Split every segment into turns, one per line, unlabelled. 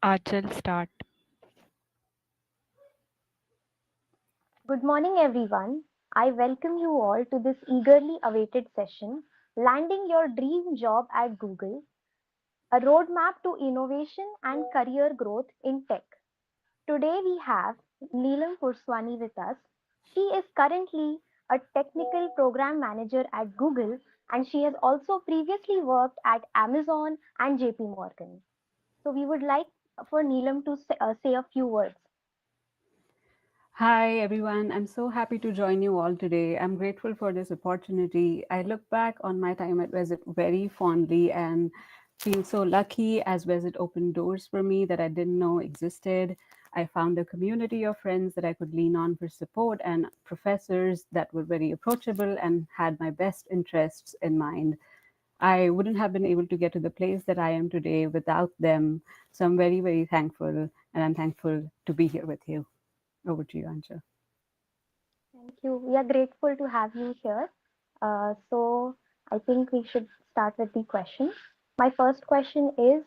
Achal, start.
Good morning, everyone. I welcome you all to this eagerly awaited session, Landing Your Dream Job at Google, a roadmap to innovation and career growth in tech. Today we have Neelam Purswani with us. She is currently a technical program manager at Google, and she has also previously worked at Amazon and JP Morgan. So we would like for Neelam to say a few words.
Hi, everyone. I'm so happy to join you all today. I'm grateful for this opportunity. I look back on my time at Visit very fondly and feel so lucky as Visit opened doors for me that I didn't know existed. I found a community of friends that I could lean on for support and professors that were very approachable and had my best interests in mind. I wouldn't have been able to get to the place that I am today without them. So I'm very, very thankful, and I'm thankful to be here with you. Over to you, Anja.
Thank you. We are grateful to have you here. So I think we should start with the questions. My first question is,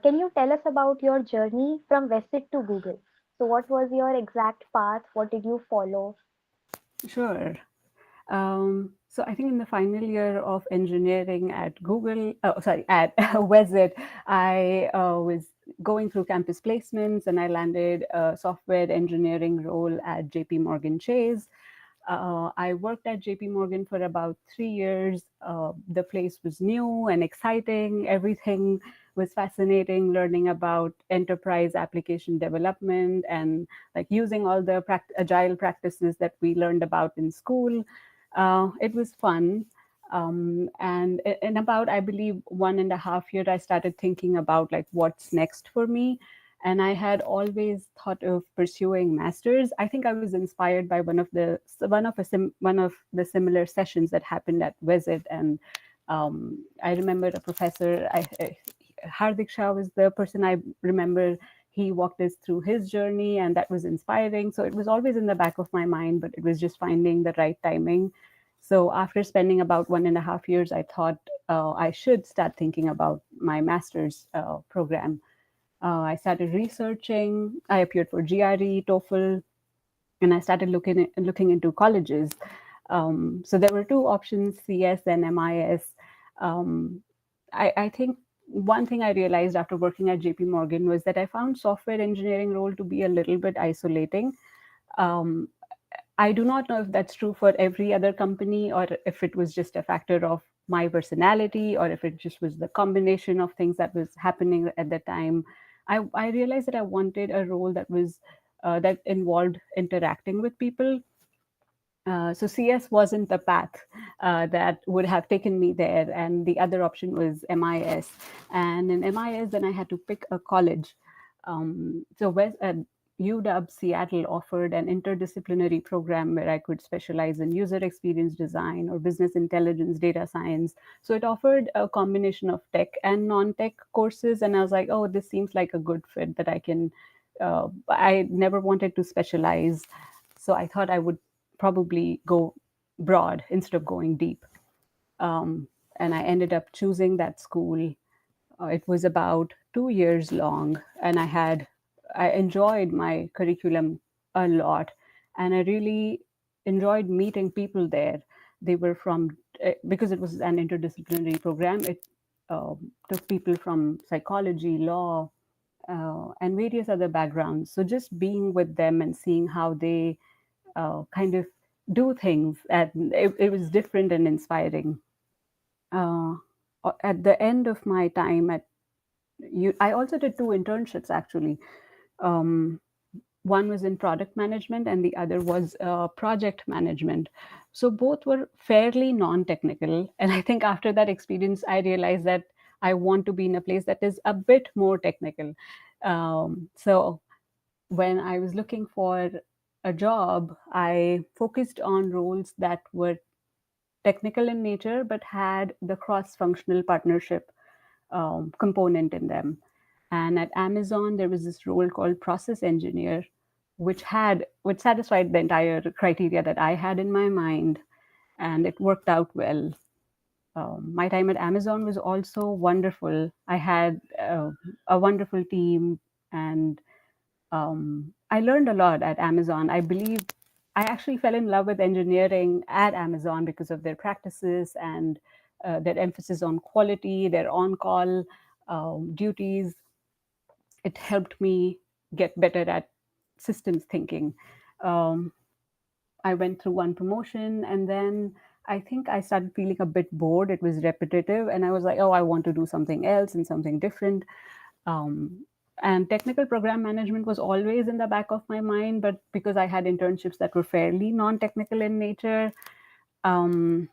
can you tell us about your journey from Visit to Google? So what was your exact path? What did you follow?
Sure. So I think in the final year of engineering at Google, sorry, at Wezit, I was going through campus placements and I landed a software engineering role at JP Morgan Chase. I worked at JP Morgan for about 3 years. The place was new and exciting. Everything was fascinating, learning about enterprise application development and like using all the agile practices that we learned about in school. It was fun. And in about, I believe, 1.5 years, I started thinking about like what's next for me. And I had always thought of pursuing masters. I think I was inspired by one of the similar sessions that happened at Visit, and I remember a professor. Hardik Shah was the person I remember. He walked us through his journey, and that was inspiring. So it was always in the back of my mind, but it was just finding the right timing. So after spending about 1.5 years, I thought I should start thinking about my master's program. I started researching. I appeared for GRE, TOEFL, and I started looking into colleges. So there were two options: CS and MIS. Um, I think one thing I realized after working at JP Morgan was that I found software engineering role to be a little bit isolating. Um, I do not know if that's true for every other company or if it was just a factor of my personality or if it just was the combination of things that was happening at the time. I realized that I wanted a role that involved interacting with people. So CS wasn't the path that would have taken me there, and the other option was MIS. And in MIS, then I had to pick a college. UW Seattle offered an interdisciplinary program where I could specialize in user experience design or business intelligence, data science. So it offered a combination of tech and non-tech courses, and I was like, oh, this seems like a good fit that I can. I never wanted to specialize, so I thought I would probably go broad instead of going deep. And I ended up choosing that school. It was about 2 years long, and I enjoyed my curriculum a lot, and I really enjoyed meeting people there. They were from because it was an interdisciplinary program. It took people from psychology, law, and various other backgrounds. So just being with them and seeing how they kind of do things, and it was different and inspiring. Uh, at the end of my time at I also did two internships actually. Um, One was in product management and the other was project management. So both were fairly non-technical. And I think after that experience, I realized that I want to be in a place that is a bit more technical. So when I was looking for a job, I focused on roles that were technical in nature but had the cross functional partnership component in them. And at Amazon, there was this role called process engineer, which satisfied the entire criteria that I had in my mind, and it worked out well. My time at Amazon was also wonderful. I had a wonderful team. And I learned a lot at Amazon. I believe I actually fell in love with engineering at Amazon because of their practices and their emphasis on quality, their on call duties. It helped me get better at systems thinking. Um, I went through one promotion, and then I think I started feeling a bit bored. It was repetitive, and I was like, oh, I want to do something else and something different. Um, and technical program management was always in the back of my mind, but because I had internships that were fairly non technical in nature, um,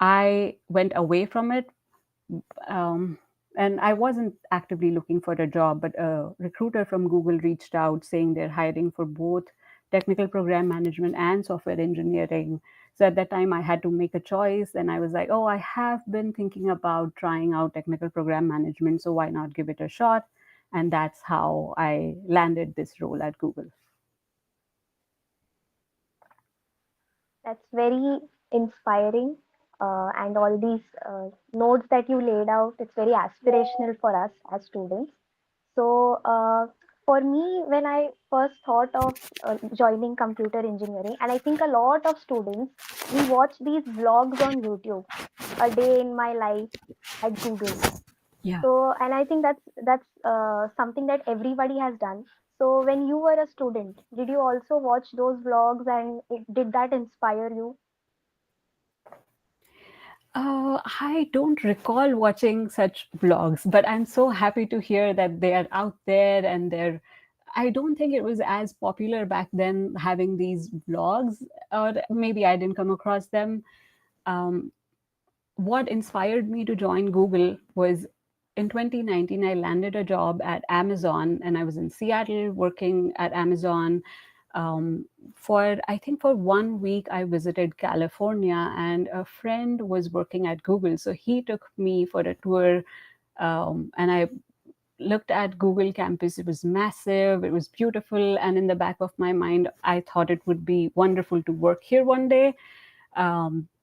I went away from it. um, and I wasn't actively looking for a job, but a recruiter from Google reached out saying they're hiring for both technical program management and software engineering. So at that time, I had to make a choice, and I was like, oh, I have been thinking about trying out technical program management, so why not give it a shot? And that's how I landed this role at Google.
That's very inspiring. And all these notes that you laid out, it's very aspirational for us as students. So, for me, when I first thought of joining computer engineering, and I think a lot of students, we watch these vlogs on YouTube, a day in my life at Google.
Yeah.
So, and I think that's something that everybody has done. So, when you were a student, did you also watch those vlogs, and did that inspire you?
I don't recall watching such vlogs, but I'm so happy to hear that they are out there and they're. I don't think it was as popular back then having these vlogs, or maybe I didn't come across them. Um, what inspired me to join Google was in 2019, I landed a job at Amazon and I was in Seattle working at Amazon. For I think for 1 week, I visited California and a friend was working at Google. So he took me for a tour, and I looked at Google campus. It was massive, it was beautiful. And in the back of my mind, I thought it would be wonderful to work here one day.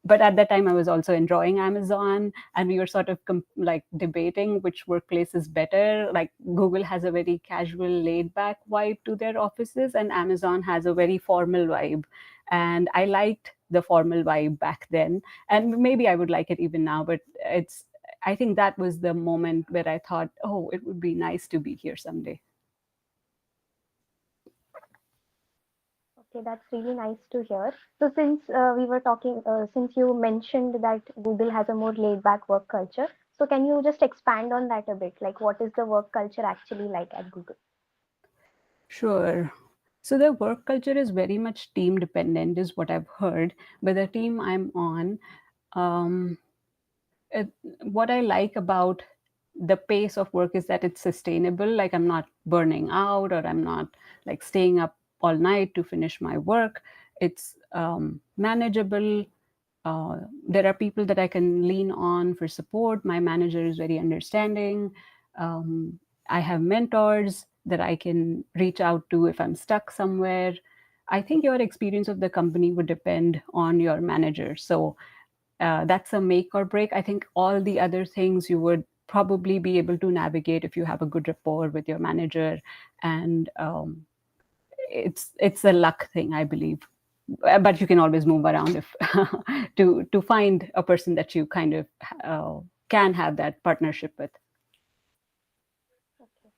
But at that time, I was also enjoying Amazon, and we were sort of like debating which workplace is better. Like Google has a very casual, laid back vibe to their offices, and Amazon has a very formal vibe. And I liked the formal vibe back then, and maybe I would like it even now. But it's I think that was the moment where I thought, oh, it would be nice to be here someday.
Okay, that's really nice to hear. So, since we were talking, since you mentioned that Google has a more laid-back work culture, so can you just expand on that a bit? Like, what is the work culture actually like at Google?
Sure. So the work culture is very much team dependent, is what I've heard. But the team I'm on, um, it, what I like about the pace of work is that it's sustainable. Like I'm not burning out or I'm not like staying up all night to finish my work. It's manageable. There are people that I can lean on for support. My manager is very understanding. Um, I have mentors that I can reach out to if I'm stuck somewhere. I think your experience of the company would depend on your manager. So that's a make or break. I think all the other things you would probably be able to navigate if you have a good rapport with your manager, and it's a luck thing, I believe. But you can always move around if to find a person that you kind of uh, can have that partnership with.
Okay.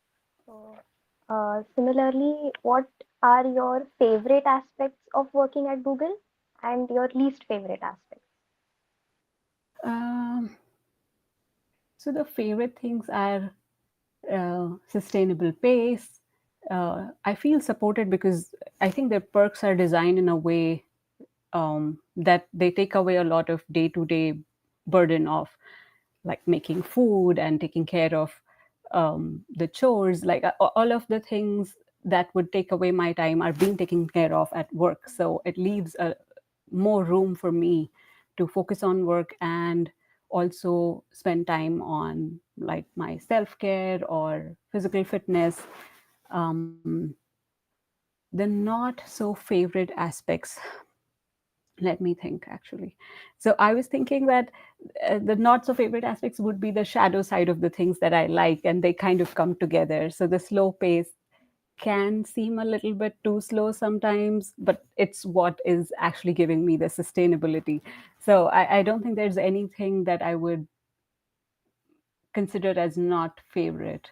So, similarly, what are your favorite aspects of working at Google and your least favorite aspects?
Um, so the favorite things are sustainable pace. I feel supported because I think their perks are designed in a way that they take away a lot of day to day burden of like making food and taking care of the chores, like all of the things that would take away my time are being taken care of at work. So it leaves more room for me to focus on work and also spend time on like my self care or physical fitness. Um, the not so favorite aspects, Let me think, actually. So I was thinking that the not so favorite aspects would be the shadow side of the things that I like, and they kind of come together. So the slow pace can seem a little bit too slow sometimes, but it's what is actually giving me the sustainability. So I don't think there's anything that I would consider as not favorite,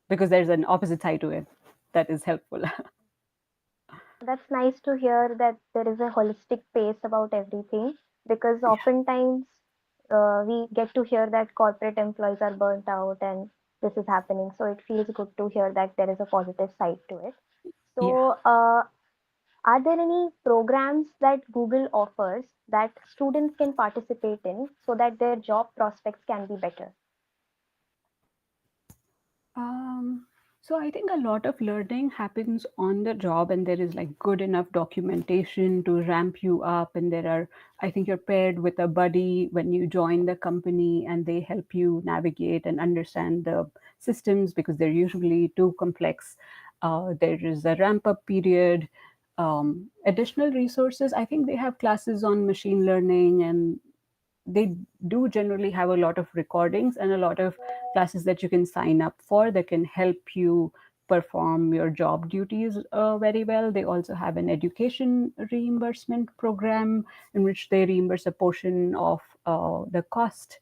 because there's an opposite side to it that is helpful.
That's nice to hear that there is a holistic pace about everything, because
Yeah.
oftentimes we get to hear that corporate employees are burnt out and this is happening. So it feels good to hear that there is a positive side to it.
Yeah.
So, are there any programs that Google offers that students can participate in so that their job prospects can be better?
Um, so I think a lot of learning happens on the job, and there is like good enough documentation to ramp you up. And there are, I think you're paired with a buddy when you join the company, and they help you navigate and understand the systems because they're usually too complex. There is a ramp up period. Additional resources, I think they have classes on machine learning, and they do generally have a lot of recordings and a lot of classes that you can sign up for that can help you perform your job duties very well. They also have an education reimbursement program in which they reimburse a portion of the cost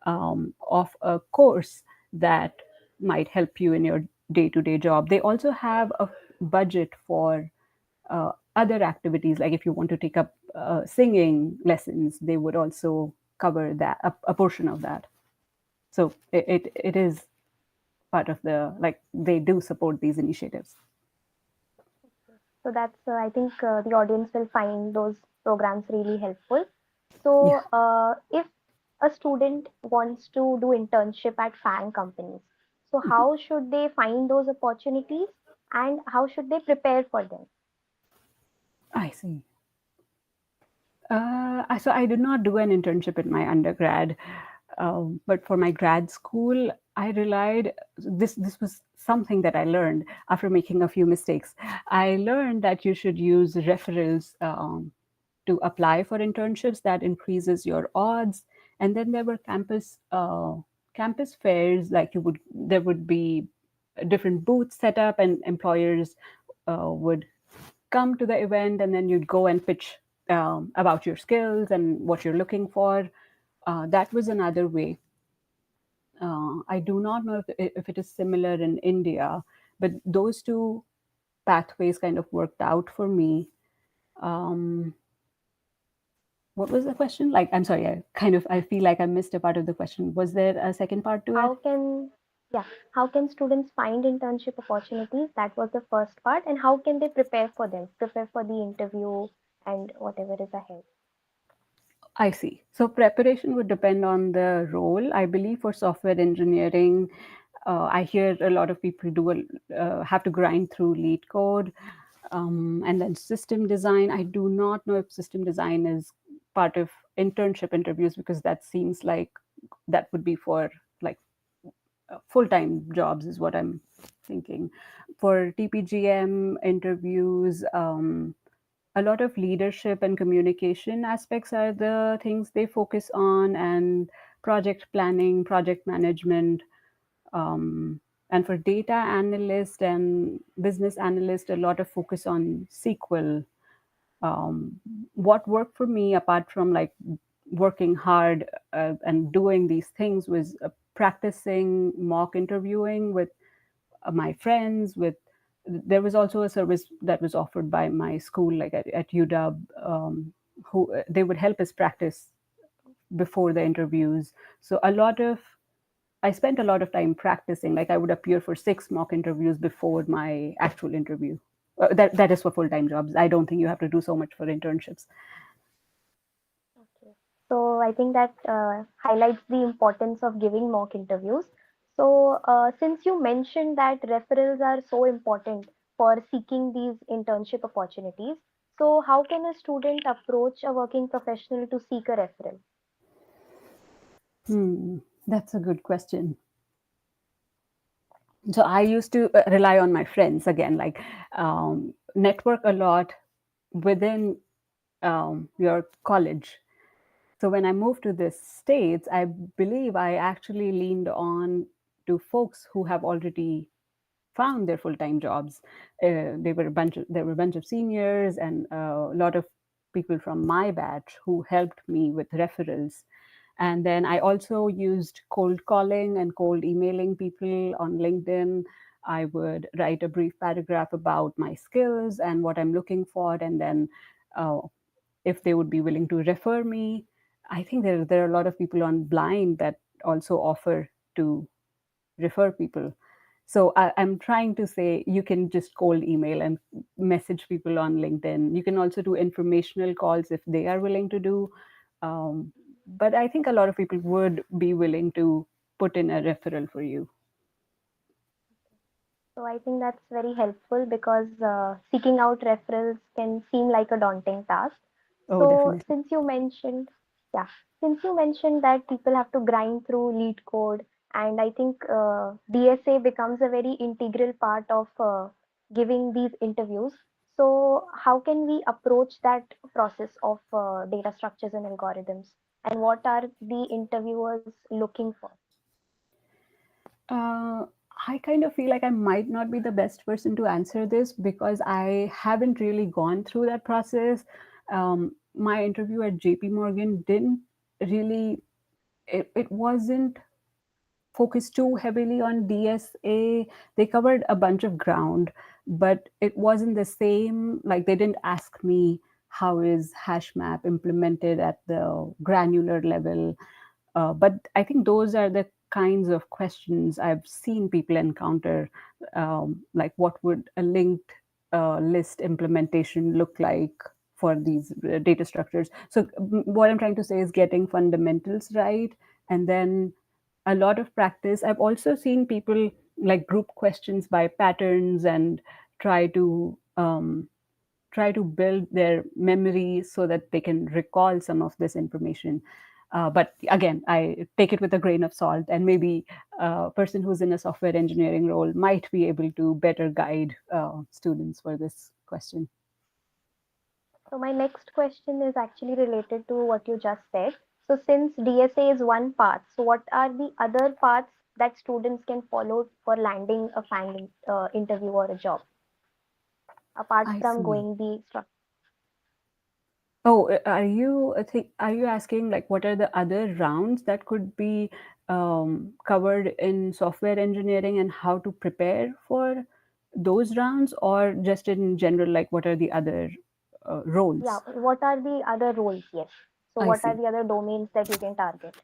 of a course that might help you in your day-to-day job. They also have a budget for other activities, like if you want to take up singing lessons, they would also cover that, a portion of that. So it is part of the, like, they do support these initiatives.
So that's, I think the audience will find those programs really helpful.
Yeah,
So, if a student wants to do internship at FANG companies, so how should they find those opportunities and how should they prepare for them?
I see. So I did not do an internship in my undergrad, but for my grad school, I relied. This was something that I learned after making a few mistakes. I learned that you should use referrals to apply for internships. That increases your odds. And then there were campus fairs. Like there would be different booths set up, and employers would come to the event, and then you'd go and pitch about your skills and what you're looking for. That was another way. I do not know if it is similar in India, but those two pathways kind of worked out for me. Um, what was the question? Like, I'm sorry, I feel like I missed a part of the question. Was there a second part to it?
How can, yeah, how can students find internship opportunities? That was the first part. And how can they prepare for them, prepare for the interview and whatever is ahead?
I see. So preparation would depend on the role. I believe for software engineering, I hear a lot of people have to grind through lead code, and then system design. I do not know if system design is part of internship interviews, because that seems like that would be for like full-time jobs is what I'm thinking. For TPGM interviews, a lot of leadership and communication aspects are the things they focus on, and project planning, project management. um, and for data analyst and business analyst, a lot of focus on SQL. um, what worked for me, apart from like working hard and doing these things, was practicing mock interviewing with my friends. With There was also a service that was offered by my school, like at UW, who they would help us practice before the interviews. So I spent a lot of time practicing. Like, I would appear for 6 mock interviews before my actual interview. That is for full time jobs. I don't think you have to do so much for internships.
Okay. So I think that highlights the importance of giving mock interviews. So since you mentioned that referrals are so important for seeking these internship opportunities, so how can a student approach a working professional to seek a referral?
That's a good question. So I used to rely on my friends again, like network a lot within. your college. So when I moved to the States, I believe I actually leaned on to folks who have already found their full-time jobs. There were a bunch of seniors and a lot of people from my batch who helped me with referrals. And then I also used cold calling and cold emailing people on LinkedIn. I would write a brief paragraph about my skills and what I'm looking for, and then uh, if they would be willing to refer me. I think there are a lot of people on Blind that also offer to refer people. So I'm trying to say you can just cold email and message people on LinkedIn. You can also do informational calls if they are willing to do. Um, but I think a lot of people would be willing to put in a referral for you.
So I think that's very helpful because seeking out referrals can seem like a daunting task.
Oh,
So
definitely.
yeah, since you mentioned that people have to grind through lead code, and I think DSA becomes a very integral part of giving these interviews. So how can we approach that process of data structures and algorithms, and what are the interviewers looking for?
Uh, I kind of feel like I might not be the best person to answer this because I haven't really gone through that process. My interview at JP Morgan didn't really, it wasn't focused too heavily on DSA. They covered a bunch of ground, but it wasn't the same. Like they didn't ask me how is hash map implemented at the granular level. But I think those are the kinds of questions I've seen people encounter. Like, what would a linked list implementation look like for these data structures? So, what I'm trying to say is getting fundamentals right, and then a lot of practice. I've also seen people like group questions by patterns and try to try to build their memory so that they can recall some of this information. But again, I take it with a grain of salt, and maybe a person who's in a software engineering role might be able to better guide students for this question.
So my next question is actually related to what you just said. So since DSA is one path, so what are the other paths that students can follow for landing a final interview or a job, apart
I
from
see.
going the structure?
Oh, are you asking like what are the other rounds that could be covered in software engineering and how to prepare for those rounds, or just in general, like what are the other
Yeah,
roles?
what are the other roles? Yes. So
I
what are
see.
the other domains that you can target?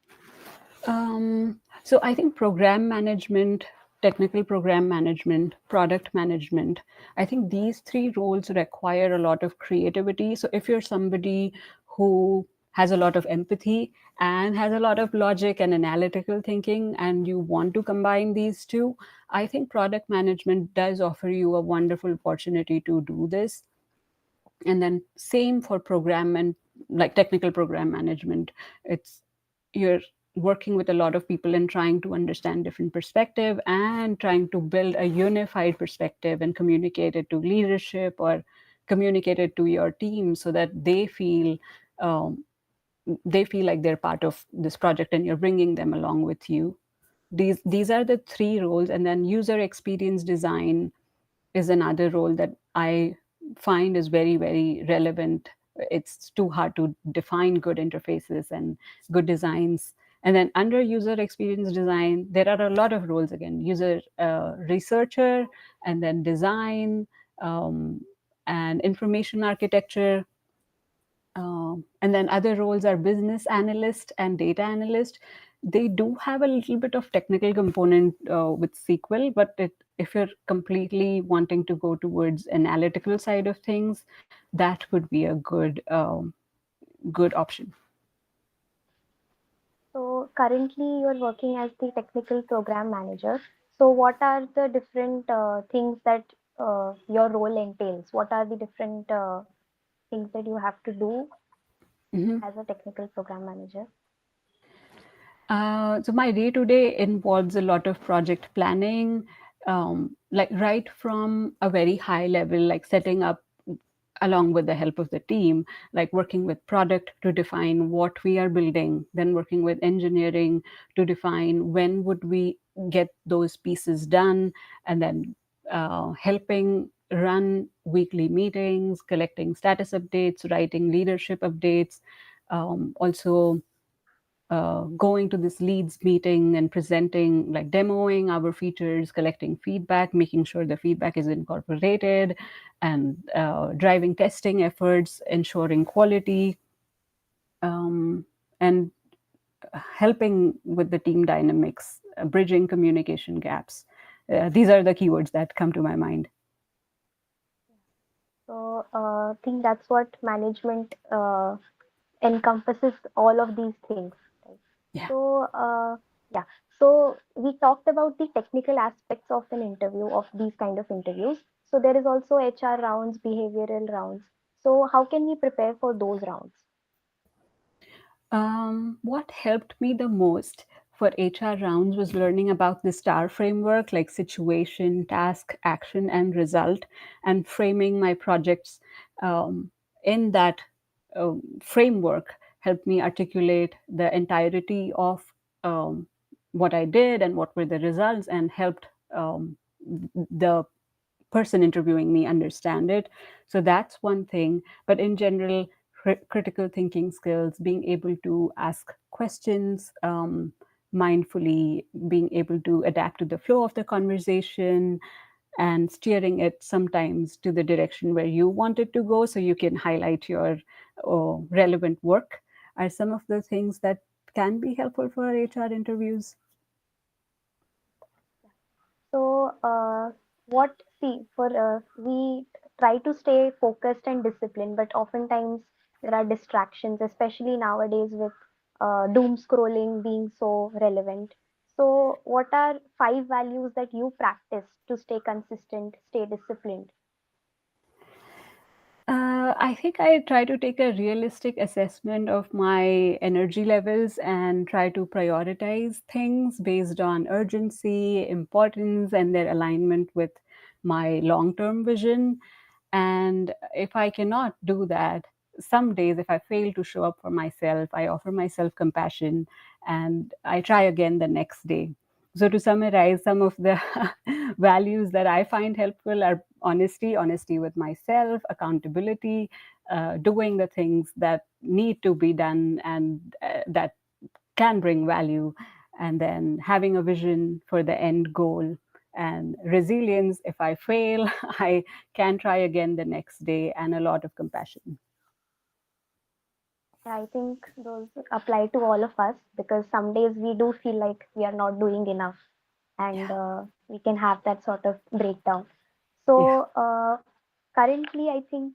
So I think program management, technical program management, product management, I think these three roles require a lot of creativity. So if you're somebody who has a lot of empathy and has a lot of logic and analytical thinking, and you want to combine these two, I think product management does offer you a wonderful opportunity to do this. And then same for program and like technical program management. It's you're working with a lot of people and trying to understand different perspective and trying to build a unified perspective and communicate it to leadership or communicate it to your team so that um, they feel like they're part of this project and you're bringing them along with you. These are the three roles, and then user experience design is another role that I find is very, very relevant. It's too hard to define good interfaces and good designs. And then under user experience design, there are a lot of roles again user researcher, and then design, um, and information architecture. And then other roles are business analyst and data analyst. They do have a little bit of technical component with SQL, but if you're completely wanting to go towards analytical side of things, that could be a good option.
So currently you're working as the technical program manager. So what are the different things that your role entails? What are the different things that you have to do
Mhm.
as a technical program manager?
So my day to day involves a lot of project planning, like right from a very high level, like setting up along with the help of the team, like working with product to define what we are building, then working with engineering to define when would we get those pieces done, and then helping run weekly meetings, collecting status updates, writing leadership updates, also going to this leads meeting and presenting, like demoing our features, collecting feedback, making sure the feedback is incorporated, and driving testing efforts, ensuring quality, and helping with the team dynamics, bridging communication gaps. These are the keywords that come to my mind.
So, I think that's what management encompasses all of these things. Right?
Yeah.
So, yeah. So we talked about the technical aspects of an interview, of these kind of interviews. So there is also HR rounds, behavioral rounds. So how can we prepare for those rounds?
What helped me the most for HR rounds was learning about the STAR framework, like situation, task, action, and result, and framing my projects in that framework helped me articulate the entirety of um, what I did and what were the results, and helped the person interviewing me understand it. So that's one thing. But in general, critical thinking skills, being able to ask questions mindfully, being able to adapt to the flow of the conversation, and steering it sometimes to the direction where you want it to go so you can highlight your relevant work, are some of the things that can be helpful for HR interviews.
So, what see for we try to stay focused and disciplined, but oftentimes there are distractions, especially nowadays with doom scrolling being so relevant. So, what are five values that you practice to stay consistent, stay disciplined?
I think I try to take a realistic assessment of my energy levels and try to prioritize things based on urgency, importance, and their alignment with my long term vision. And if I cannot do that, some days, if I fail to show up for myself, I offer myself compassion and I try again the next day. So, to summarize, some of the values that I find helpful are honesty with myself, accountability, doing the things that need to be done and that can bring value, and then having a vision for the end goal, and resilience. If I fail, I can try again the next day, and a lot of compassion.
Yeah, I think those apply to all of us because some days we do feel like we are not doing enough, and
Yeah.
we can have that sort of breakdown.
Yeah.
So, currently, I think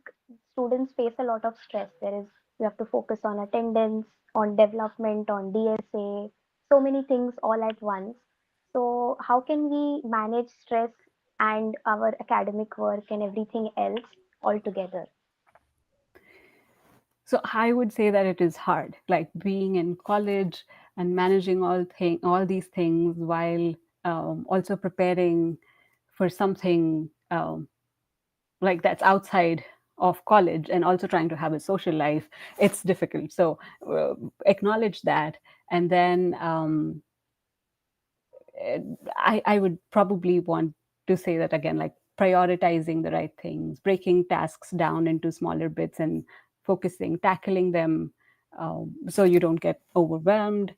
students face a lot of stress. There is, you have to focus on attendance, on development, on DSA, so many things all at once. So, how can we manage stress and our academic work and everything else all together?
So I would say that it is hard, like being in college and managing all these things while also preparing for something like that's outside of college, and also trying to have a social life. It's difficult. So acknowledge that, and then I would probably want to say that again, like prioritizing the right things, breaking tasks down into smaller bits and focusing, tackling them so you don't get overwhelmed,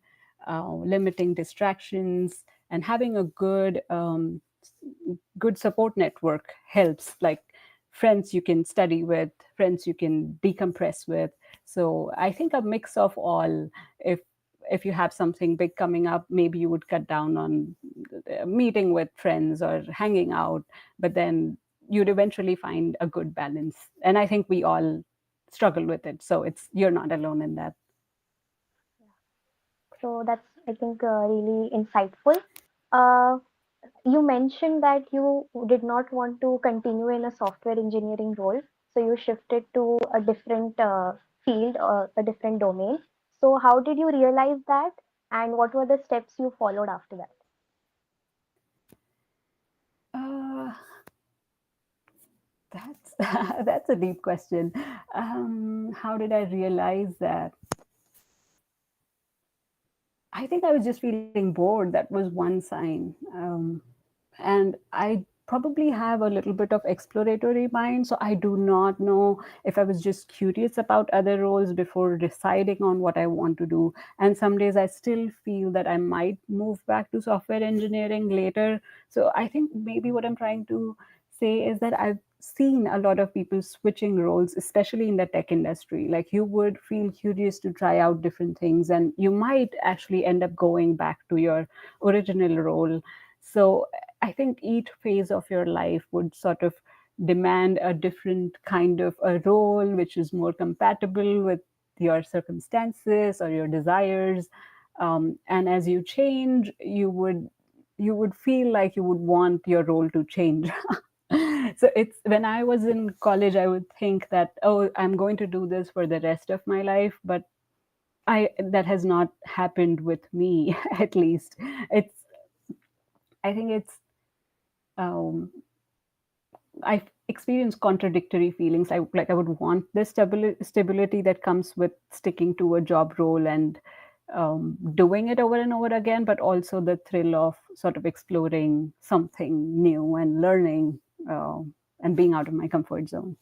limiting distractions, and having a good support network helps, like friends you can study with, friends you can decompress with. So I think a mix of all. If you have something big coming up, maybe you would cut down on meeting with friends or hanging out, but then you'd eventually find a good balance. And I think we all struggle with it. So it's you're not alone in that.
So that's, I think, really insightful. Uh, you mentioned that you did not want to continue in a software engineering role, so you shifted to a different field or a different domain. So, how did you realize that, and what were the steps you followed after that?
Uh, That's that's a deep question. How did I realize that? I think I was just feeling bored. That was one sign. And I probably have a little bit of exploratory mind. So I do not know if I was just curious about other roles before deciding on what I want to do. And some days I still feel that I might move back to software engineering later. So I think maybe what I'm trying to say is that I've seen a lot of people switching roles, especially in the tech industry. Like you would feel curious to try out different things, and you might actually end up going back to your original role. So I think each phase of your life would sort of demand a different kind of a role, which is more compatible with your circumstances or your desires. And as you change, you would feel like you would want your role to change. So it's when I was in college, I would think that, oh, I'm going to do this for the rest of my life, but I that has not happened with me. At least it's I think it's um, I've experienced contradictory feelings. I would want the stability that comes with sticking to a job role and doing it over and over again, but also the thrill of sort of exploring something new and learning uh, and being out of my comfort zone.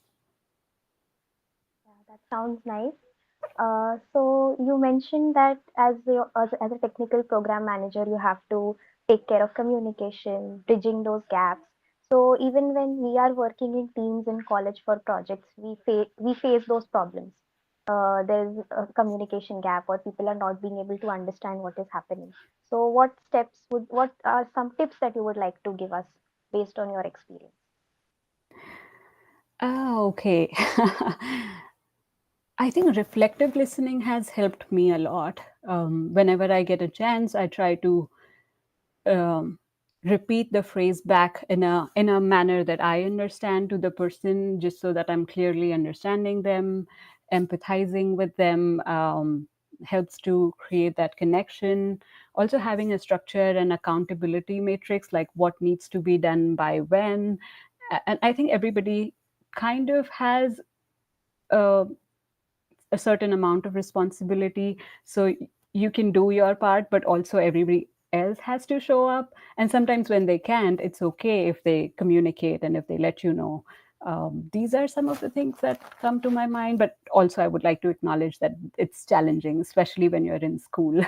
Yeah, that sounds nice. So you mentioned that as a technical program manager, you have to take care of communication, bridging those gaps. So even when we are working in teams in college for projects, we face those problems. There's a communication gap, or people are not being able to understand what is happening. So what are some tips that you would like to give us based on your experience?
Ah, okay. I think reflective listening has helped me a lot. Whenever I get a chance, I try to um, repeat the phrase back in a manner that I understand to the person, just so that I'm clearly understanding them, empathizing with them. Helps to create that connection. Also, having a structure and accountability matrix, like what needs to be done by when. And I think everybody kind of has a a certain amount of responsibility. So you can do your part, but also everybody else has to show up. And sometimes when they can't, it's okay if they communicate and if they let you know. These are some of the things that come to my mind, but also I would like to acknowledge that it's challenging, especially when you're in school.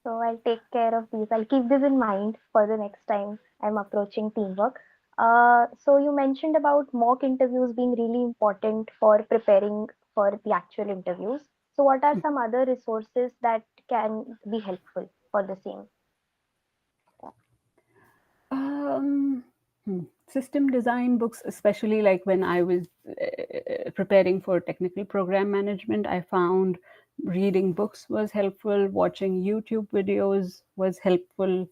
So I'll take care of these. I'll keep this in mind for the next time I'm approaching teamwork. So you mentioned about mock interviews being really important for preparing for the actual interviews. So what are some other resources that can be helpful for the same?
Um, System design books, especially like when I was preparing for technical program management, I found reading books was helpful, watching YouTube videos was helpful.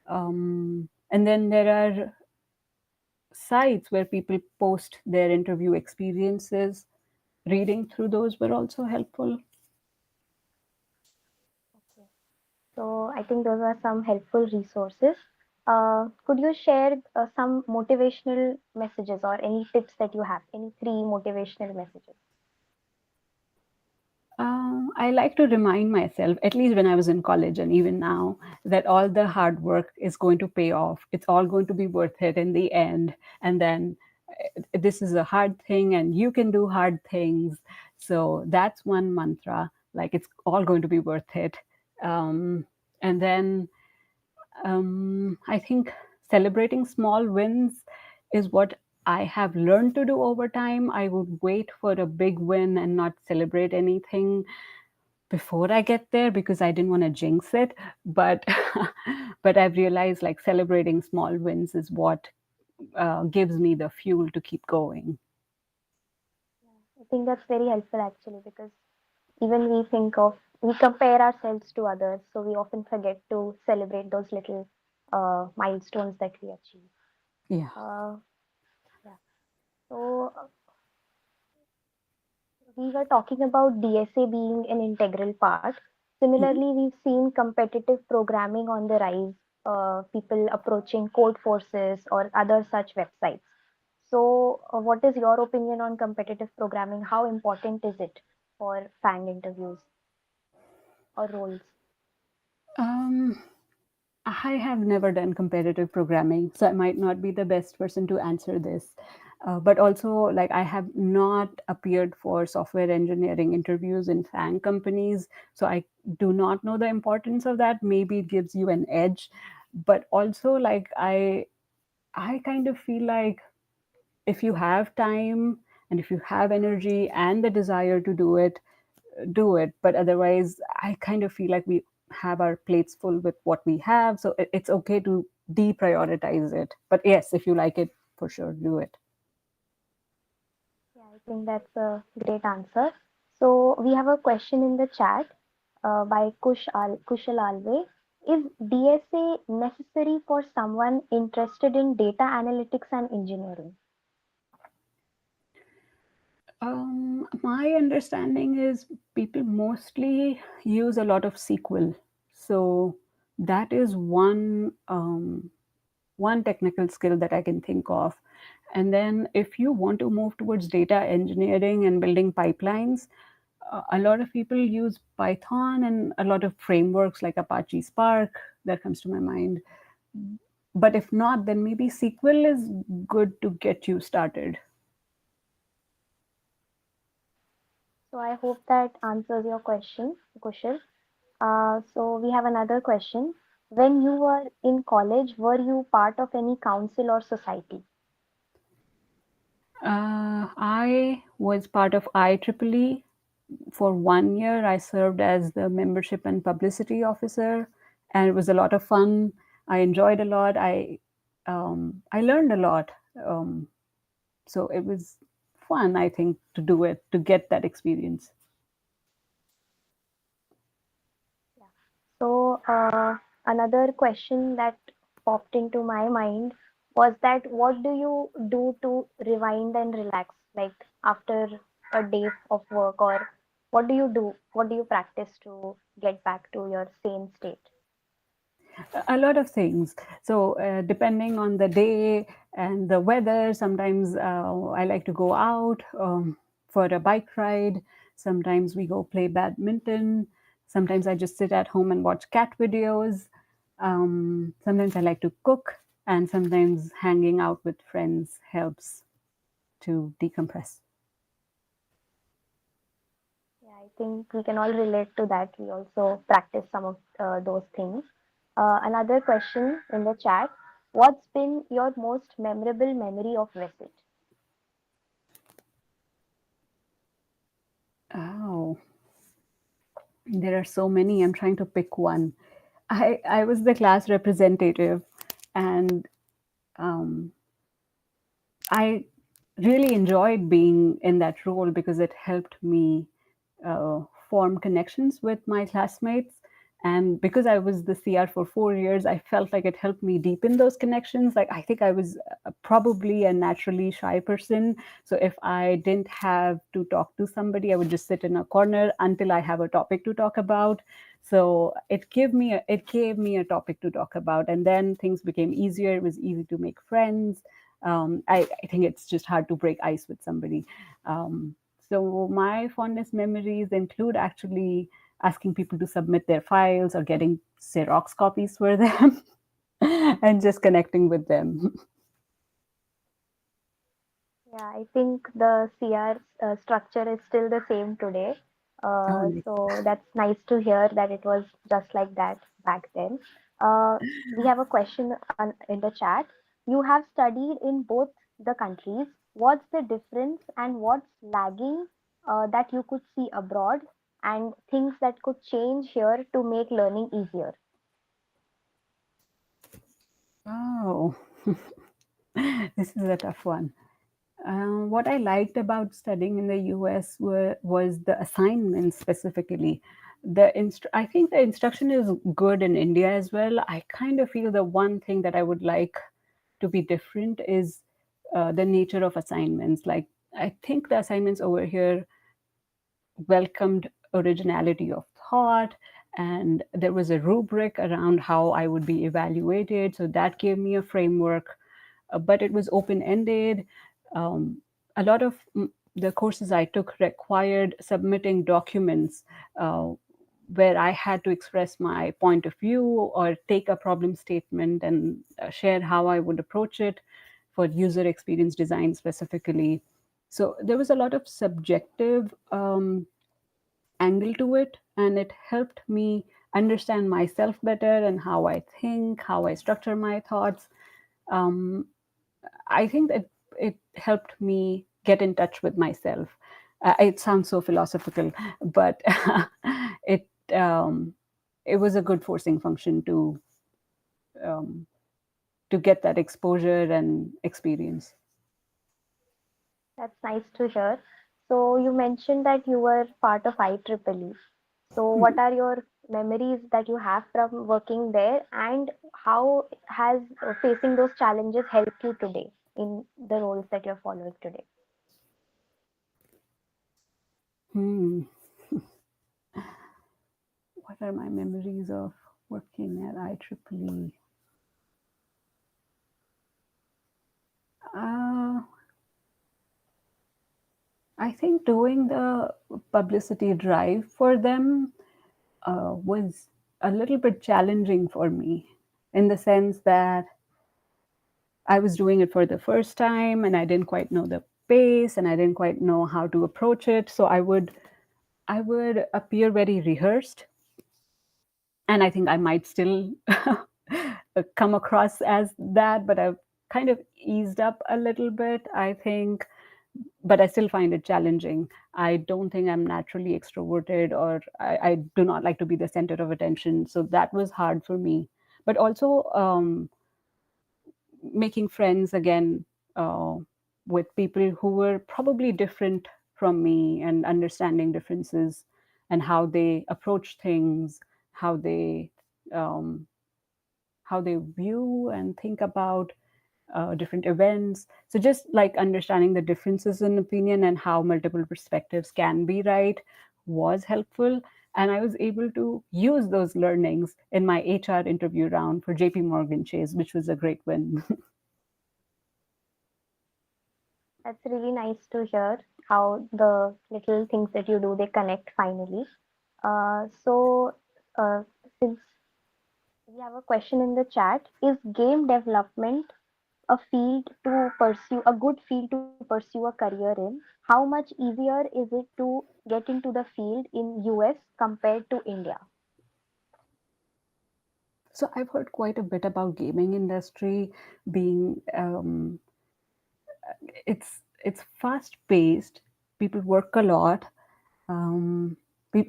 And then there are sites where people post their interview experiences. Reading through those were also helpful.
Okay. So I think those are some helpful resources. Could you share some motivational messages or any tips that you have? Any three motivational messages?
I like to remind myself, at least when I was in college and even now, that all the hard work is going to pay off. It's all going to be worth it in the end. And then this is a hard thing, and you can do hard things. So that's one mantra. Like it's all going to be worth it. Um, and then I think celebrating small wins is what I have learned to do over time. I would wait for a big win and not celebrate anything before I get there because I didn't want to jinx it. But but I've realized like celebrating small wins is what gives me the fuel to keep going.
I think that's very helpful actually, because even we compare ourselves to others, so we often forget to celebrate those little milestones that we achieve.
Yeah.
Uh, yeah. So we were talking about DSA being an integral part.
Mhm.
Similarly, we've seen competitive programming on the rise, people approaching code forces or other such websites. So, what is your opinion on competitive programming? How important is it for FANG interviews or roles?
Um, I have never done competitive programming, so I might not be the best person to answer this. But also, like, I have not appeared for software engineering interviews in FANG companies, so I do not know the importance of that. Maybe it gives you an edge, but also, like, I kind of feel like if you have time and if you have energy and the desire to do it, do it. But otherwise, I kind of feel like we have our plates full with what we have. So it's okay to deprioritize it. But yes, if you like it, for sure, do it.
Yeah, I think that's a great answer. So, we have a question in the chat by Kushal Alve. Is DSA necessary for someone interested in data analytics and engineering?
My understanding is people mostly use a lot of SQL. So that is one technical skill that I can think of. And then if you want to move towards data engineering and building pipelines, a lot of people use Python and a lot of frameworks like Apache Spark. That comes to my mind. But if not, then maybe SQL is good to get you started.
So, I hope that answers your question, Kushal. So, we have another question. When you were in college, were you part of any council or society?
I was part of IEEE. For 1 year, I served as the membership and publicity officer, and it was a lot of fun. I enjoyed a lot. I learned a lot. So it was fun, I think, to do it, to get that experience.
Yeah. So, another question that popped into my mind was that what do you do to rewind and relax, like after a day of work, or what do you do? What do you practice to get back to your sane state?
A lot of things. So depending on the day and the weather, sometimes I like to go out for a bike ride. Sometimes we go play badminton. Sometimes I just sit at home and watch cat videos. Sometimes I like to cook, and sometimes hanging out with friends helps to decompress.
Yeah, I think we can all relate to that. We also practice some of those things. Another question in the chat: what's been your most memorable memory of visit?
Oh, there are so many. I'm trying to pick one. I was the class representative, and um, I really enjoyed being in that role because it helped me form connections with my classmates. And because I was the CR for 4 years, I felt like it helped me deepen those connections. Like, I think I was probably a naturally shy person. So if I didn't have to talk to somebody, I would just sit in a corner until I have a topic to talk about. So it gave me a topic to talk about, and then things became easier. It was easy to make friends. I think it's just hard to break ice with somebody. So my fondest memories include actually asking people to submit their files or getting Xerox copies for them and just connecting with them.
Yeah, I think the CR structure is still the same today.
Oh, nice.
So that's nice to hear that it was just like that back then. Uh, we have a question in the chat. You have studied in both the countries. What's the difference and what's lagging that you could see abroad, and things that could change here to make learning easier?
Oh, this is a tough one. What I liked about studying in the US was the assignments specifically. I think the instruction is good in India as well. I kind of feel the one thing that I would like to be different is the nature of assignments. Like, I think the assignments over here welcomed originality of thought, and there was a rubric around how I would be evaluated. So that gave me a framework, but it was open ended. Um, a lot of the courses I took required submitting documents where I had to express my point of view or take a problem statement and share how I would approach it for user experience design specifically. So there was a lot of subjective angle to it, and it helped me understand myself better and how I think, how I structure my thoughts. Um, I think that it helped me get in touch with myself. It sounds so philosophical, but it um, it was a good forcing function um, to get that exposure and experience.
That's nice to hear. So you mentioned that you were part of IEEE. So what are your memories that you have from working there, and how has facing those challenges helped you today in the roles that you're following today?
Hmm. What are my memories of working at IEEE? Uh, I think doing the publicity drive for them was a little bit challenging for me in the sense that I was doing it for the first time and I didn't quite know the pace and I didn't quite know how to approach it. So I would appear very rehearsed, and I think I might still come across as that, but I've kind of eased up a little bit, I think, but I still find it challenging. I don't think I'm naturally extroverted, or I do not like to be the center of attention. So that was hard for me. But also making friends again with people who were probably different from me and understanding differences and how they approach things, how they um, how they view and think about different events. So just like understanding the differences in opinion and how multiple perspectives can be right was helpful. And I was able to use those learnings in my HR interview round for JP Morgan Chase, which was a great win.
That's really nice to hear how the little things that you do they connect finally. So uh, since we have a question in the chat, is game development a field to pursue, a good field to pursue a career in? How much easier is it to get into the field in US compared to India?
So I've heard quite a bit about gaming industry being it's fast paced. People work a lot, um,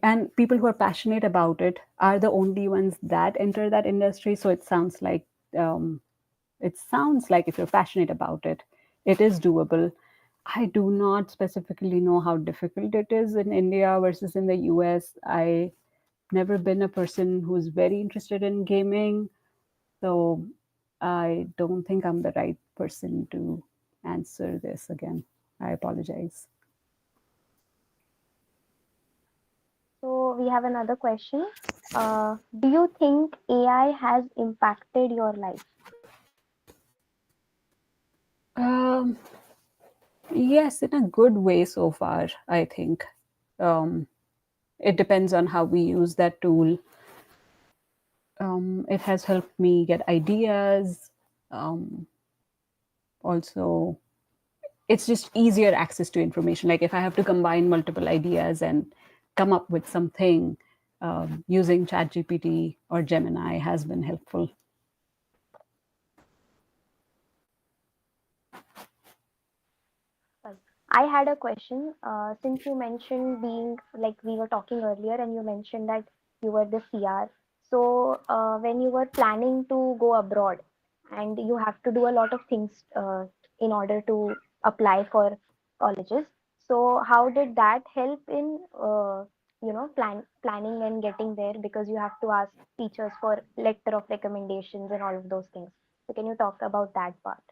and people who are passionate about it are the only ones that enter that industry. So um, it sounds like if you're passionate about it, it is doable. I do not specifically know how difficult it is in India versus in the US. I never been a person who's very interested in gaming, so I don't think I'm the right person to answer this again. I apologize.
So we have another question. Do you think AI has impacted your life?
Um, yes, in a good way so far, I think. Um, it depends on how we use that tool. It has helped me get ideas. Um, Also, it's just easier access to information. Like if I have to combine multiple ideas and come up with something, using ChatGPT or Gemini has been helpful.
Well, I had a question. Since you mentioned being like we were talking earlier, and you mentioned that you were the CR. So, when you were planning to go abroad, and you have to do a lot of things in order to apply for colleges. So, how did that help in planning and getting there? Because you have to ask teachers for letter of recommendations and all of those things. So, can you talk about that part?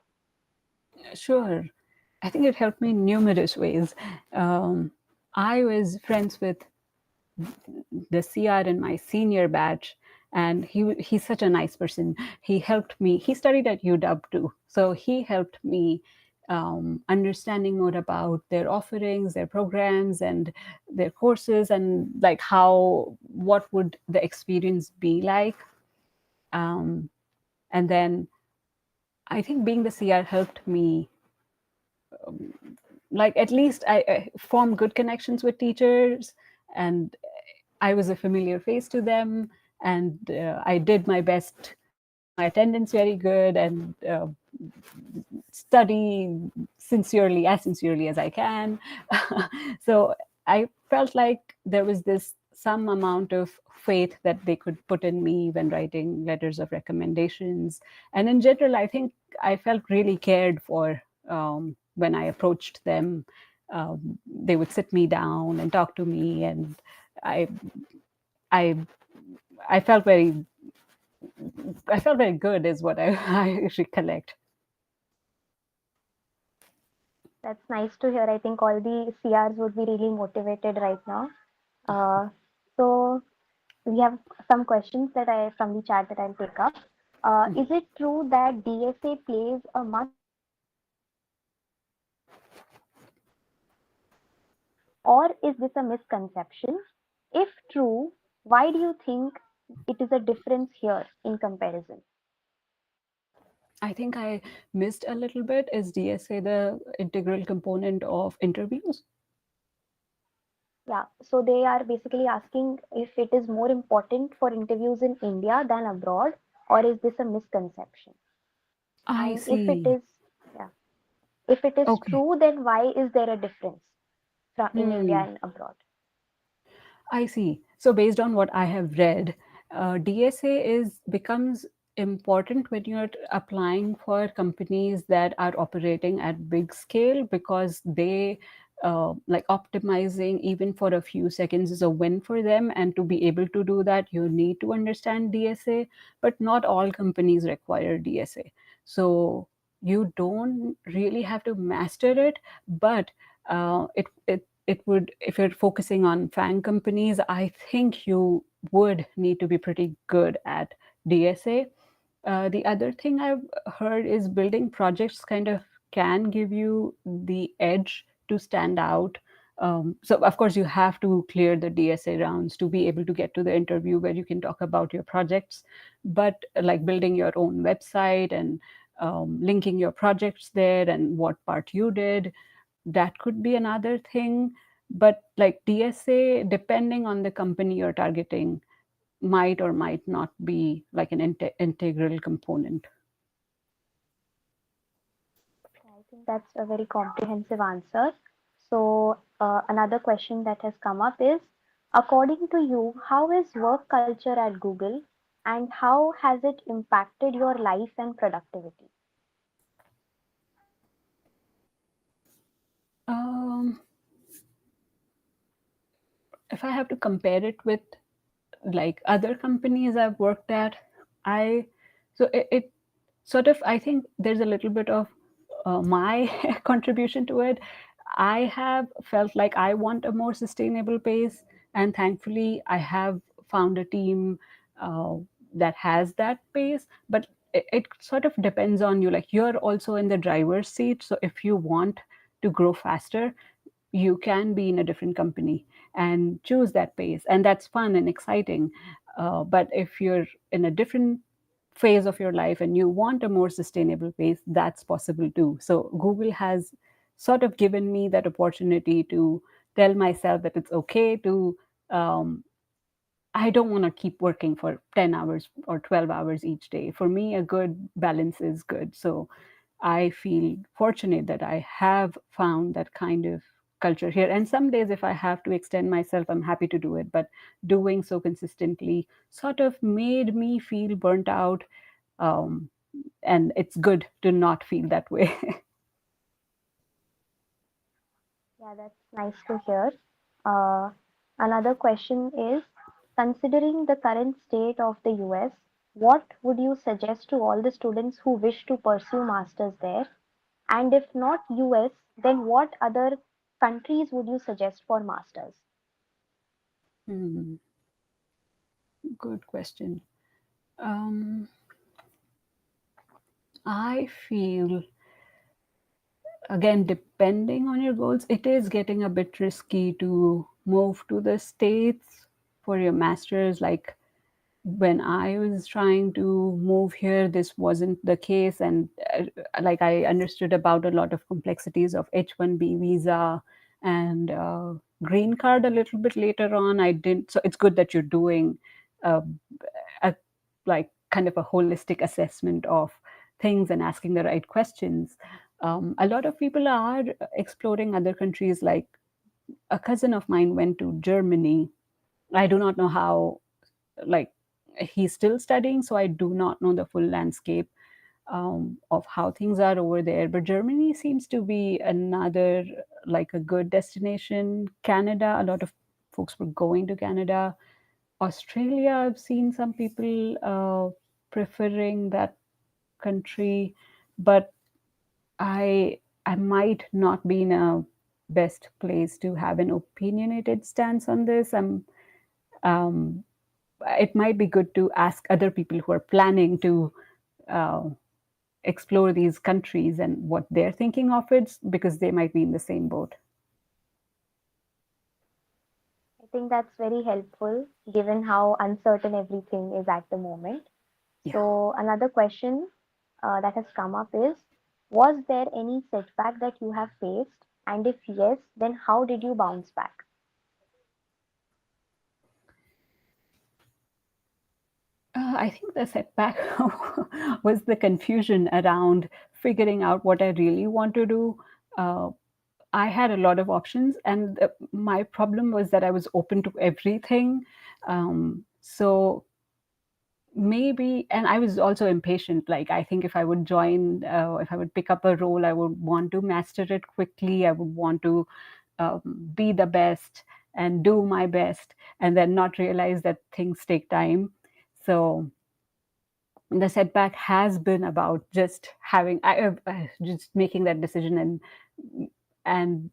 Sure. I think it helped me in numerous ways. I was friends with the CR in my senior batch, and he's such a nice person. He helped me. He studied at UW too, so he helped me understanding more about their offerings, their programs, and their courses, and like how what would the experience be like. Um, and then I think being the CR helped me, like at least I form good connections with teachers, and I was a familiar face to them, and I did my best to keep my attendance very good and study sincerely, as sincerely as I can. So I felt like there was this some amount of faith that they could put in me when writing letters of recommendations. And in general, I think I felt really cared for when I approached them. They would sit me down and talk to me, and I, I, I felt very, I felt very good, is what I, I recollect.
That's nice to hear. I think all the CRs would be really motivated right now. Uh, so we have some questions that I from the chat that I'll take up. Is it true that DSA plays a much bigger role in comparison to internship, or is this a misconception? If true, why do you think it is a difference here in comparison?
I think I missed a little bit. Is DSA the integral component of interviews?
Yeah, so they are basically asking if it is more important for interviews in India than abroad, or is this a misconception?
I
And if it
see.
is, yeah, if it is
Okay.
true, then why is there a difference from in India
Hmm.
and abroad?
I see. So based on what I have read, DSA is becomes important when you're applying for companies that are operating at big scale, because they like optimizing even for a few seconds is a win for them. And to be able to do that, you need to understand DSA. But not all companies require DSA. So you don't really have to master it, but it would, if you're focusing on FANG companies, I think you would need to be pretty good at DSA. The other thing I've heard is building projects kind of can give you the edge to stand out. So, of course, you have to clear the DSA rounds to be able to get to the interview where you can talk about your projects. But like building your own website and linking your projects there and what part you did, that could be another thing. But like DSA, depending on the company you're targeting, might or might not be like an integral component.
I think that's a very comprehensive answer. So, another question that has come up is, according to you, how is work culture at Google and how has it impacted your life and productivity?
Um, if I have to compare it with like other companies I've worked at, I it sort of, I think there's a little bit of my contribution to it. I have felt like I want a more sustainable pace, and thankfully I have found a team uh, that has that pace. But it sort of depends on you. Like you're also in the driver's seat, so if you want to grow faster, you can be in a different company and choose that pace, and that's fun and exciting. But if you're in a different phase of your life and you want a more sustainable pace, that's possible too. So Google has sort of given me that opportunity to tell myself that it's okay to um, I don't want to keep working for 10 hours or 12 hours each day. For me, a good balance is good. So I feel fortunate that I have found that kind of culture here. And some days, if I have to extend myself, I'm happy to do it. But doing so consistently sort of made me feel burnt out. Um, and it's good to not feel that way.
Yeah, that's nice to hear. Uh, Another question is, considering the current state of the US, what would you suggest to all the students who wish to pursue masters there? And if not US, then what other countries would you suggest for masters?
Hmm, good question. Um, I feel again, depending on your goals, it is getting a bit risky to move to the States for your master's. Like when I was trying to move here, this wasn't the case. And like I understood about a lot of complexities of H-1B visa and green card a little bit later on. I didn't. So it's good that you're doing uh, a like kind of a holistic assessment of things and asking the right questions. A lot of people are exploring other countries. Like a cousin of mine went to Germany. I do not know how, like, he's still studying, so I do not know the full landscape of how things are over there. But Germany seems to be another, like, a good destination. Canada, a lot of folks were going to Canada. Australia, I've seen some people preferring that country, but I might not be in a best place to have an opinionated stance on this. Um, it might be good to ask other people who are planning to uh, explore these countries and what they're thinking of it, because they might be in the same boat.
I think that's very helpful given how uncertain everything is at the moment.
Yeah.
So, another question that has come up is: was there any setback that you have faced? And if yes, then how did you bounce back?
I think the setback was the confusion around figuring out what I really want to do. Uh, I had a lot of options, and my problem was that I was open to everything. So maybe, and I was also impatient. Like, I think if I would join, if I would pick up a role, I would want to master it quickly. I would want to be the best and do my best, and then not realize that things take time. So the setback has been about just just making that decision and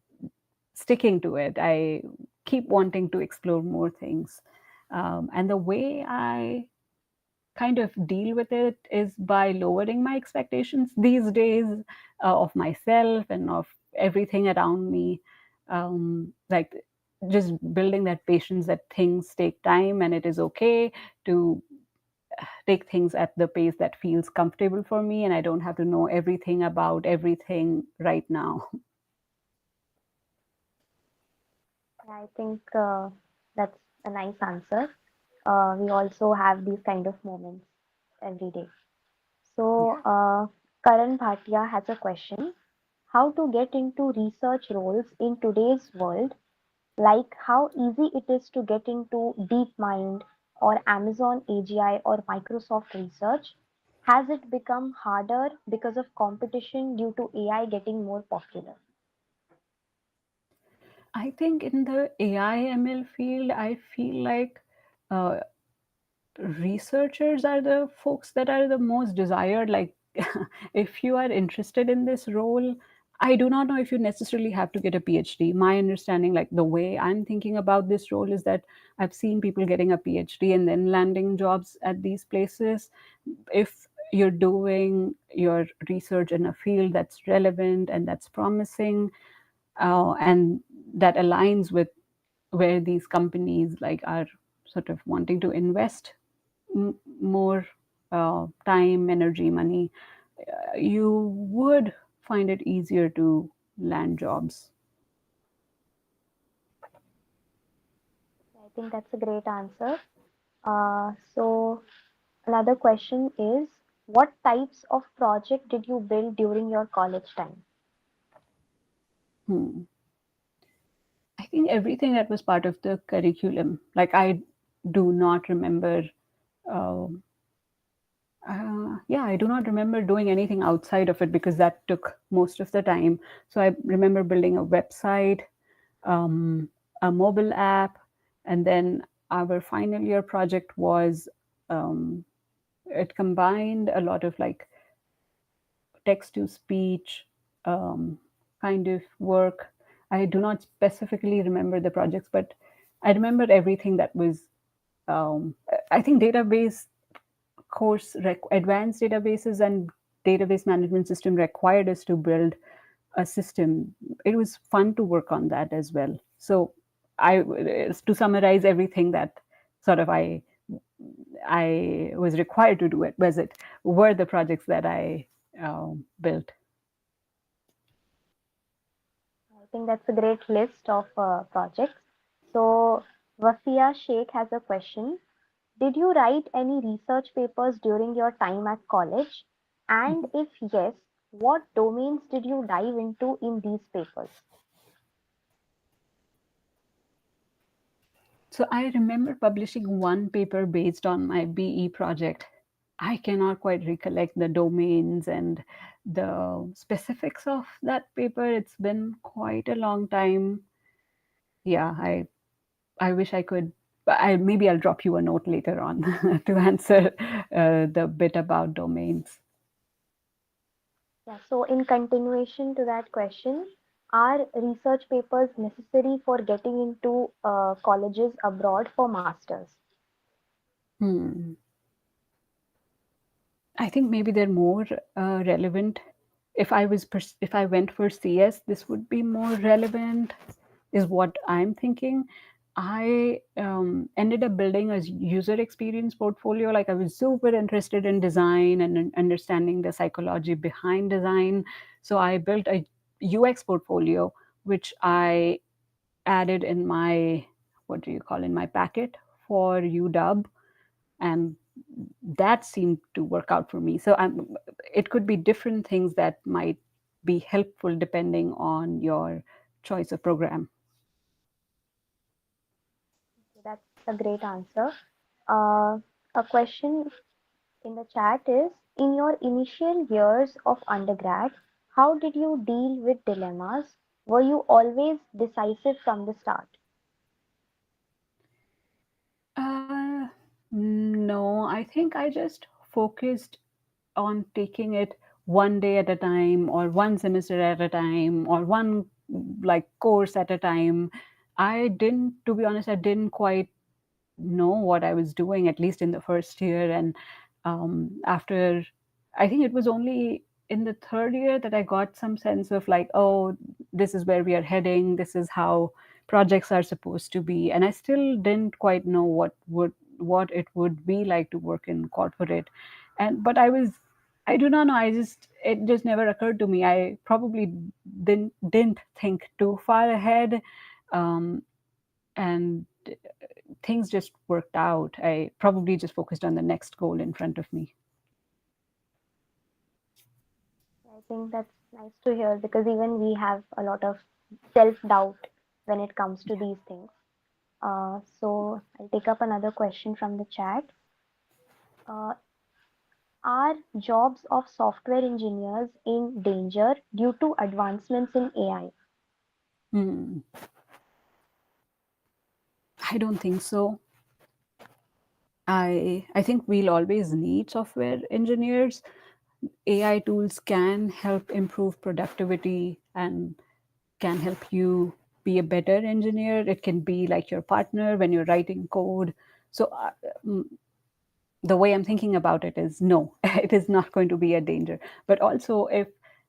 sticking to it. I keep wanting to explore more things, and the way I kind of deal with it is by lowering my expectations these days, of myself and of everything around me. Like, just building that patience that things take time and it is okay to take things at the pace that feels comfortable for me, and I don't have to know everything about everything right now.
I think that's a nice answer. We also have these kind of moments every day.
Yeah.
So, Karan Bhatia has a question: how to get into research roles in today's world, like how easy it is to get into DeepMind or Amazon AGI or Microsoft Research. Has it become harder because of competition due to AI getting more popular?
I think in the AI ML field, I feel like uh, researchers are the folks that are the most desired. Like, if you are interested in this role, I do not know if you necessarily have to get a PhD. My understanding, like the way I'm thinking about this role, is that I've seen people getting a PhD and then landing jobs at these places. If you're doing your research in a field that's relevant and that's promising, and that aligns with where these companies like are sort of wanting to invest more time, energy, money, you would find it easier to land jobs.
I think that's a great answer. So another question is, what types of project did you build during your college time?
Hmm. I think everything that was part of the curriculum. Like, I do not remember. Uh, yeah, I do not remember doing anything outside of it because that took most of the time. So I remember building a website, um, a mobile app, and then our final year project was, um, it combined a lot of like text to speech kind of work. I do not specifically remember the projects, but I remember everything that was. I think database advanced databases and database management system required us to build a system. It was fun to work on that as well. So I, to summarize everything that sort of I was required to do at Visit were the projects that I built.
I think that's a great list of projects. So, Wafia Sheikh has a question. Did you write any research papers during your time at college? And if yes, what domains did you dive into in these papers?
So I remember publishing one paper based on my BE project. I cannot quite recollect the domains and the specifics of that paper. It's been quite a long time. Yeah, I wish I could. Maybe I'll drop you a note later on to answer the bit about domains.
Yeah, so in continuation to that question, are research papers necessary for getting into colleges abroad for masters?
Hmm. I think maybe they're more relevant. If I went for CS, this would be more relevant, is what I'm thinking. I ended up building a user experience portfolio. Like I was super interested in design and in understanding the psychology behind design. So I built a UX portfolio, which I added in my, what do you call, in my packet for UW, and that seemed to work out for me. So it could be different things that might be helpful depending on your choice of program.
That's a great answer. Uh, a question in the chat is, in your initial years of undergrad, how did you deal with dilemmas? Were you always decisive from the start?
uh, no, I think I just focused on taking it one day at a time, or one semester at a time, or one like course at a time. I didn't, to be honest, I didn't quite know what I was doing, at least in the first year. And after, I think it was only in the third year that I got some sense of like, oh, this is where we are heading. This is how projects are supposed to be. And I still didn't quite know what it would be like to work in corporate. And but I do not know. It just never occurred to me. I probably didn't think too far ahead. Um, and things just worked out. I probably just focused on the next goal in front of me.
I think that's nice to hear because even we have a lot of self doubt when it comes to these things. So I'll take up another question from the chat. Uh, are jobs of software engineers in danger due to advancements in AI?
Hmm. I don't think so. I think we'll always need software engineers. AI tools can help improve productivity and can help you be a better engineer. It can be like your partner when you're writing code. So the way I'm thinking about it is no, it is not going to be a danger. But also, if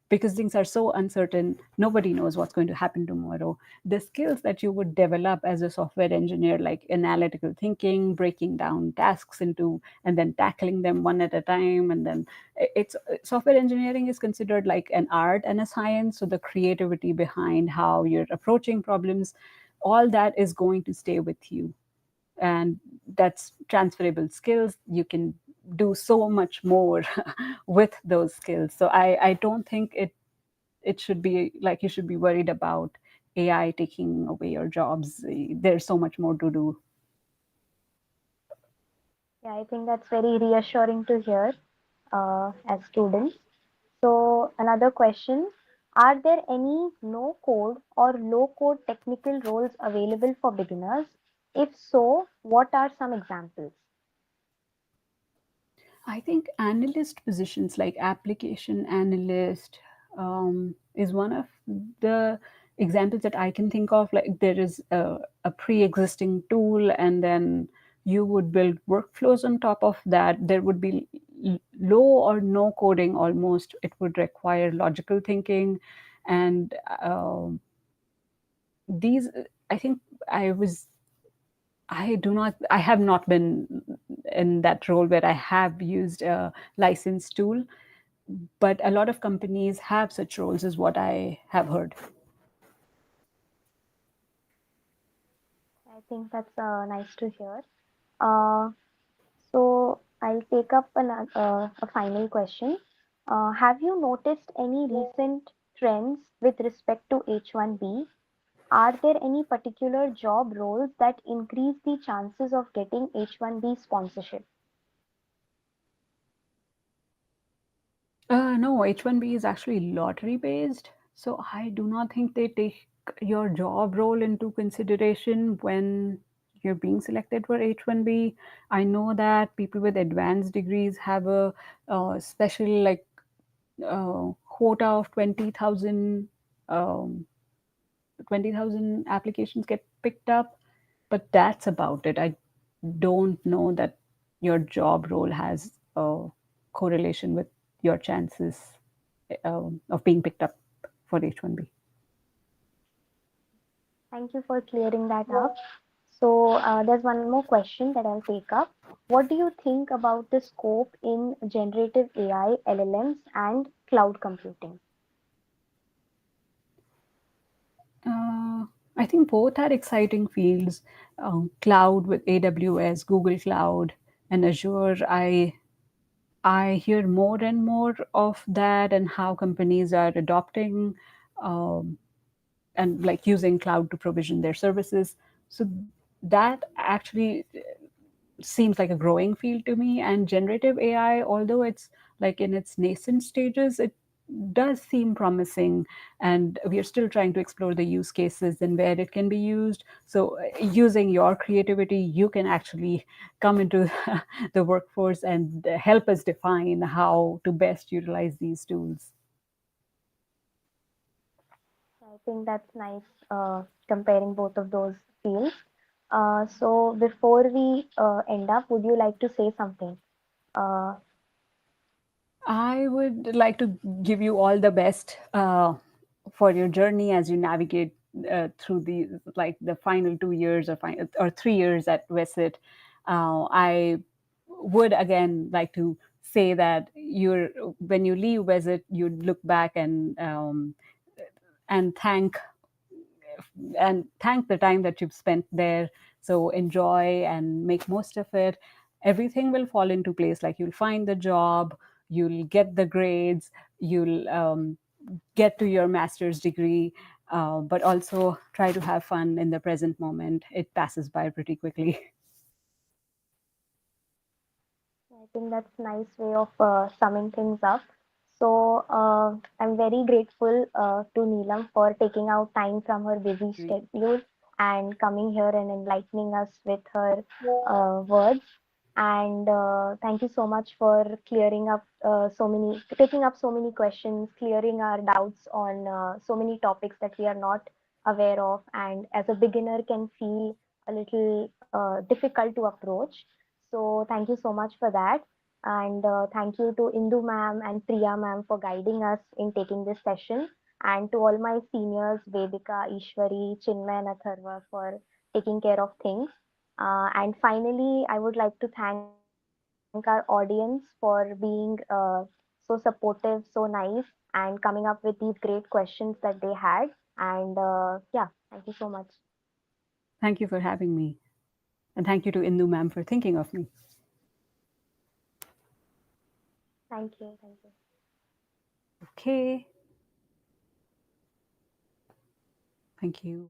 because things are so uncertain, nobody knows what's going to happen tomorrow. The skills that you would develop as a software engineer, like analytical thinking, breaking down tasks into and then tackling them one at a time, and then it's software engineering is considered like an art and a science. So the creativity behind how you're approaching problems, all that is going to stay with you, and that's transferable skills. You can do so much more with those skills. So I don't think it should be like you should be worried about AI taking away your jobs. There's so much more to do.
Yeah, I think that's very reassuring to hear as students. So, another question. Are there any no code or low code technical roles available for beginners? If so, what are some examples?
I think analyst positions like application analyst is one of the examples that I can think of. Like there is a pre-existing tool, and then you would build workflows on top of that. There would be low or no coding almost. It would require logical thinking, And these, I think, I was I have not been in that role where I have used a licensed tool, but a lot of companies have such roles, is what I have heard.
I think that's nice to hear. Uh, so I'll take up a final question. Have you noticed any recent trends with respect to H-1B? Are there any particular job roles that increase the chances of getting H-1B sponsorship?
No, H-1B is actually lottery based, so I do not think they take your job role into consideration when you're being selected for H-1B. I know that people with advanced degrees have a special, like, quota of 20,000 applications get picked up, but that's about it. I don't know that your job role has a correlation with your chances of being picked up for H-1B.
Thank you for clearing that up. So there's one more question that I'll take up. What do you think about the scope in generative AI, LLMs, and cloud computing?
Uh, I think both are exciting fields. Cloud with AWS, Google Cloud, and Azure. I hear more and more of that, and how companies are adopting um, and like using cloud to provision their services. So that actually seems like a growing field to me. And generative AI, although it's like in its nascent stages, it does seem promising, and we are still trying to explore the use cases and where it can be used. So using your creativity, you can actually come into the workforce and help us define how to best utilize these tools.
I think that's nice comparing both of those fields. So before we end up, would you like to say something? Uh,
I would like to give you all the best for your journey as you navigate through the final 2 years or 3 years at Visit. I would again like to say that you're when you leave Visit, you look back and thank the time that you've spent there. So enjoy and make most of it. Everything will fall into place. Like, you'll find the job, you'll get the grades, you'll get to your master's degree, but also try to have fun in the present moment. It passes by pretty quickly.
I think that's nice way of summing things up. So I'm very grateful to Neelam for taking out time from her busy schedule and coming here and enlightening us with her words. And thank you so much for clearing up taking up so many questions, clearing our doubts on so many topics that we are not aware of, and as a beginner can feel a little difficult to approach. So thank you so much for that. And thank you to Indu ma'am and Priya ma'am for guiding us in taking this session. And to all my seniors, Vedika, Ishwari, Chinmay, and Atharva for taking care of things. And finally, I would like to thank our audience for being so supportive, so nice, and coming up with these great questions that they had. And yeah, thank you so much.
Thank you for having me. And thank you to Indu ma'am for thinking of me.
Thank you. Thank you.
Okay. Thank you.